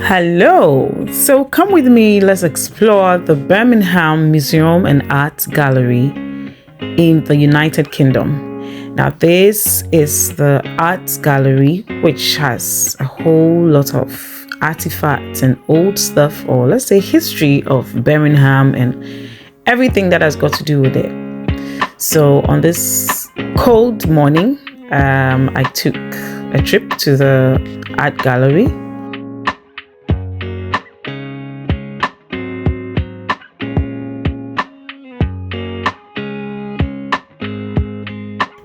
Hello, so come with me, let's explore the Birmingham Museum and Art Gallery in the United Kingdom. Now, this is the art gallery, which has a whole lot of artifacts and old stuff, or let's say history of Birmingham and everything that has got to do with it. So on this cold morning, I took a trip to the art gallery.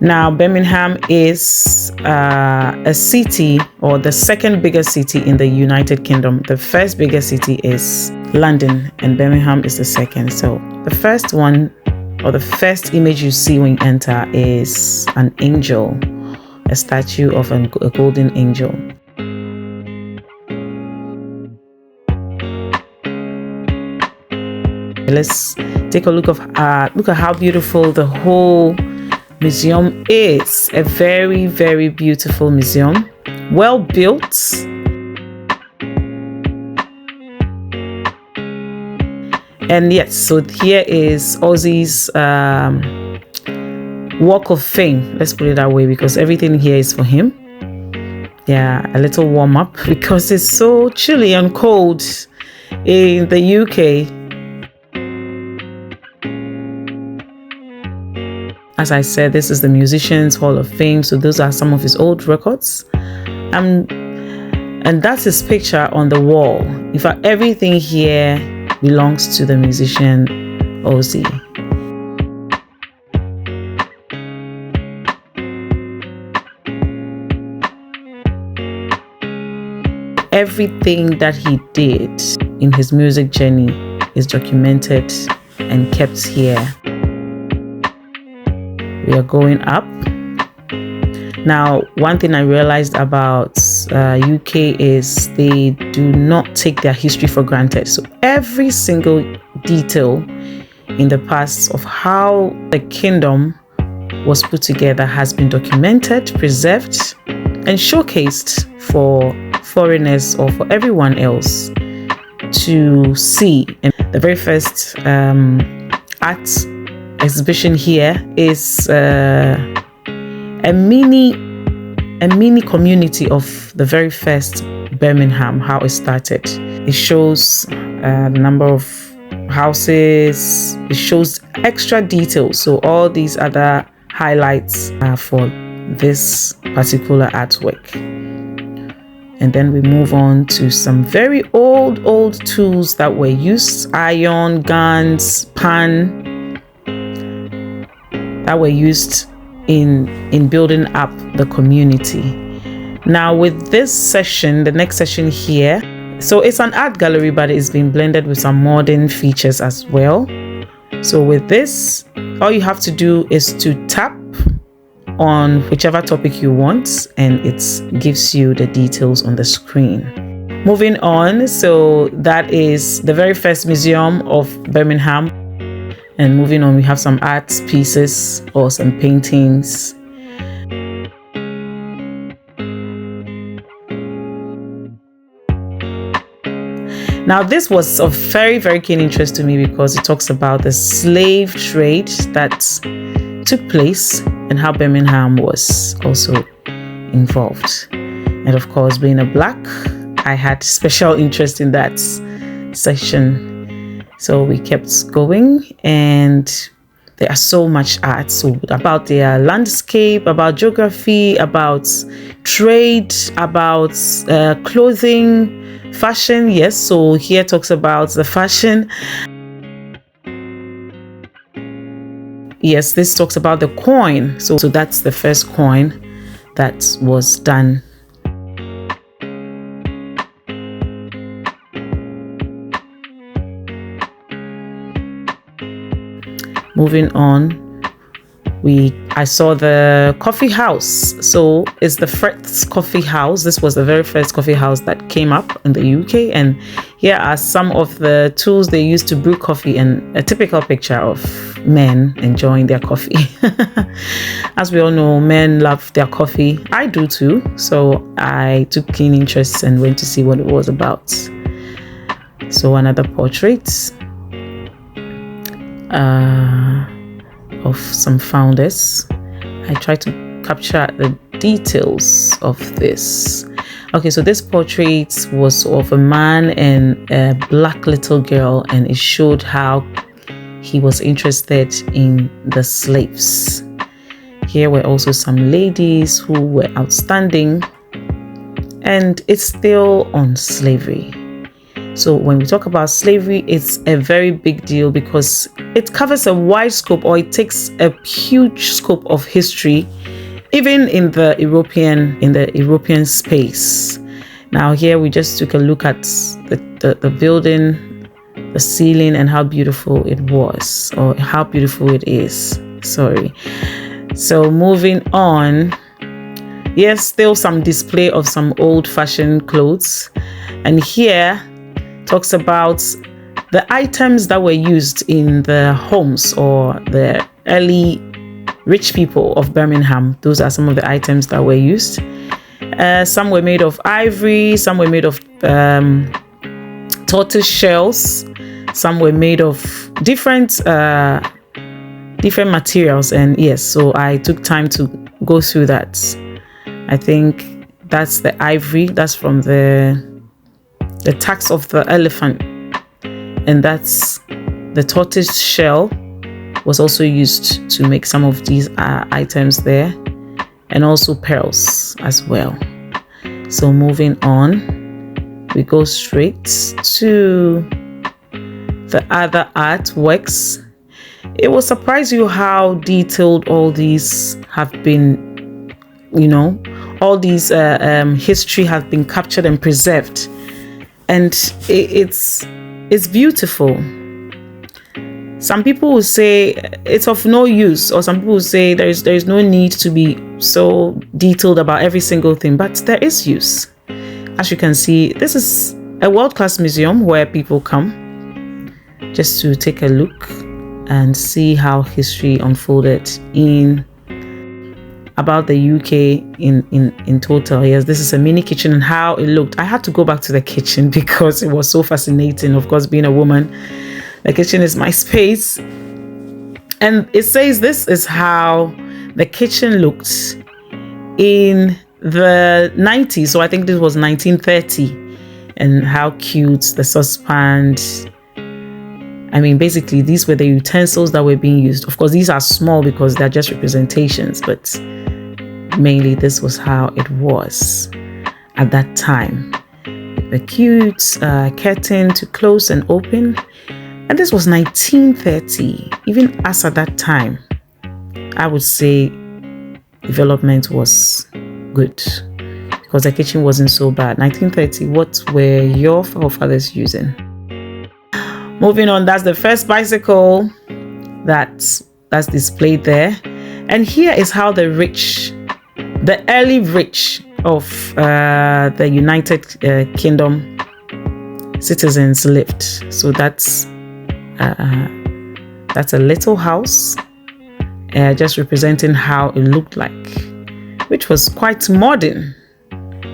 Now, Birmingham is a city, or the second biggest city in the United Kingdom. The first biggest city is London, and Birmingham is the second. So the first one, or the first image you see when you enter, is an angel, a statue of a golden angel. Let's take a look at how beautiful the whole museum is. A very, very beautiful museum, well built. And yes, so here is Ozzy's Walk of Fame. Let's put it that way, because everything here is for him. Yeah, a little warm up because it's so chilly and cold in the UK. As I said, this is the Musicians Hall of Fame. So those are some of his old records. And that's his picture on the wall. In fact, everything here belongs to the musician Ozzy. Everything that he did in his music journey is documented and kept here. We are going up. Now, one thing I realized about UK is they do not take their history for granted. So every single detail in the past of how the kingdom was put together has been documented, preserved, and showcased for foreigners or for everyone else to see. And the very first art exhibition here is a mini community of the very first Birmingham, how it started. It shows the number of houses, it shows extra details. So all these other highlights are for this particular artwork. And then we move on to some very old tools that were used: iron, guns, pan, that were used in building up the community. Now with this session, the next session here, so it's an art gallery, but it's been blended with some modern features as well. So with this, all you have to do is to tap on whichever topic you want, and it gives you the details on the screen. Moving on, so that is the very first museum of Birmingham. And moving on, we have some art pieces or some paintings. Now, this was of very, very keen interest to me because it talks about the slave trade that took place and how Birmingham was also involved. And of course, being a Black, I had special interest in that section. So we kept going, and there are so much art. So about their landscape, about geography, about trade, about clothing, fashion. Yes, so here talks about the fashion. Yes, this talks about the coin. So that's the first coin that was done. Moving on, I saw the coffee house. So it's the first coffee house. This was the very first coffee house that came up in the UK. And here are some of the tools they used to brew coffee, and a typical picture of men enjoying their coffee. As we all know, men love their coffee. I do too. So I took keen interest and went to see what it was about. So another portrait of some founders. I tried to capture the details of this. Okay, so this portrait was of a man and a black little girl, and it showed how he was interested in the slaves. Here were also some ladies who were outstanding, and it's still on slavery. So when we talk about slavery, it's a very big deal because it covers a wide scope, or it takes a huge scope of history, even in the European space. Now here we just took a look at the building, the ceiling, and how beautiful it was, or how beautiful it is. Sorry. So moving on, yes, still some display of some old-fashioned clothes, and here talks about the items that were used in the homes or the early rich people of Birmingham. Those are some of the items that were used. Some were made of ivory, some were made of tortoise shells, some were made of different materials. And yes, so I took time to go through that. I think that's the ivory, that's from the tusk of the elephant, and that's the tortoise shell was also used to make some of these items there, and also pearls as well. So moving on, we go straight to the other artworks. It will surprise you how detailed all these have been, all these history has been captured and preserved. And it's beautiful. Some people will say it's of no use, or some people will say there is no need to be so detailed about every single thing, but there is use. As you can see, this is a world-class museum where people come just to take a look and see how history unfolded about the UK in total. Yes, this is a mini kitchen, and how it looked. I had to go back to the kitchen because it was so fascinating. Of course, being a woman, the kitchen is my space. And it says this is how the kitchen looked in the 90s. So I think this was 1930, and how cute the saucepan. I mean, basically, these were the utensils that were being used. Of course, these are small because they're just representations, but mainly this was how it was at that time. The cute curtain to close and open. And this was 1930. Even as at that time, I would say development was good because the kitchen wasn't so bad. 1930, what were your forefathers using? Moving on, that's the first bicycle that's displayed there. And here is how the early rich of the United Kingdom citizens lived. So that's a little house, just representing how it looked like, which was quite modern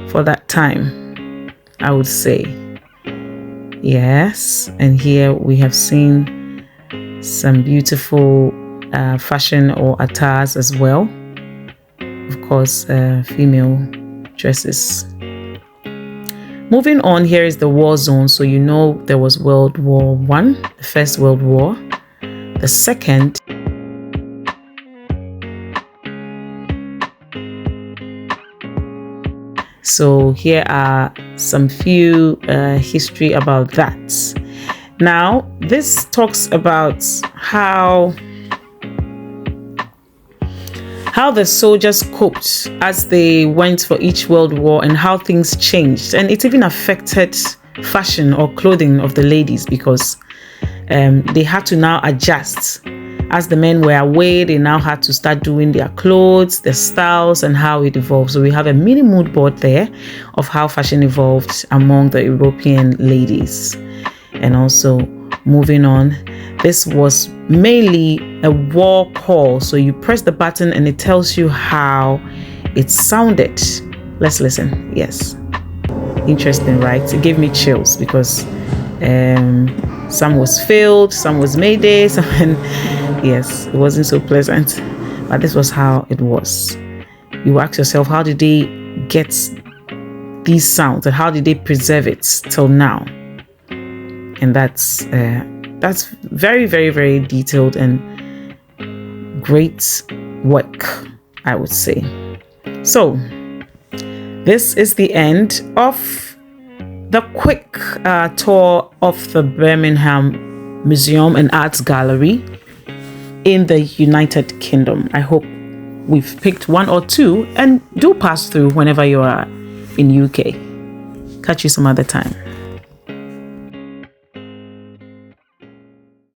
for that time, I would say. Yes, and here we have seen some beautiful fashion or attires as well. Of course, female dresses. Moving on, here is the war zone. So you know there was World War I, the First World War, the Second. So here are some few history about that. Now, this talks about how the soldiers coped as they went for each world war and how things changed. And it even affected fashion or clothing of the ladies, because they had to now adjust. As the men were away, they now had to start doing their clothes, their styles, and how it evolved. So we have a mini mood board there of how fashion evolved among the European ladies. And also moving on, this was mainly a wall call. So you press the button and it tells you how it sounded. Let's listen. Yes. Interesting, right? It gave me chills because some was filled, some was Mayday, yes, it wasn't so pleasant, but this was how it was. You ask yourself, how did they get these sounds and how did they preserve it till now? And that's very, very, very detailed and great work, I would say. So this is the end of the quick tour of the Birmingham Museum and Art Gallery in the United Kingdom. I hope we've picked one or two, and do pass through whenever you are in UK. Catch you some other time.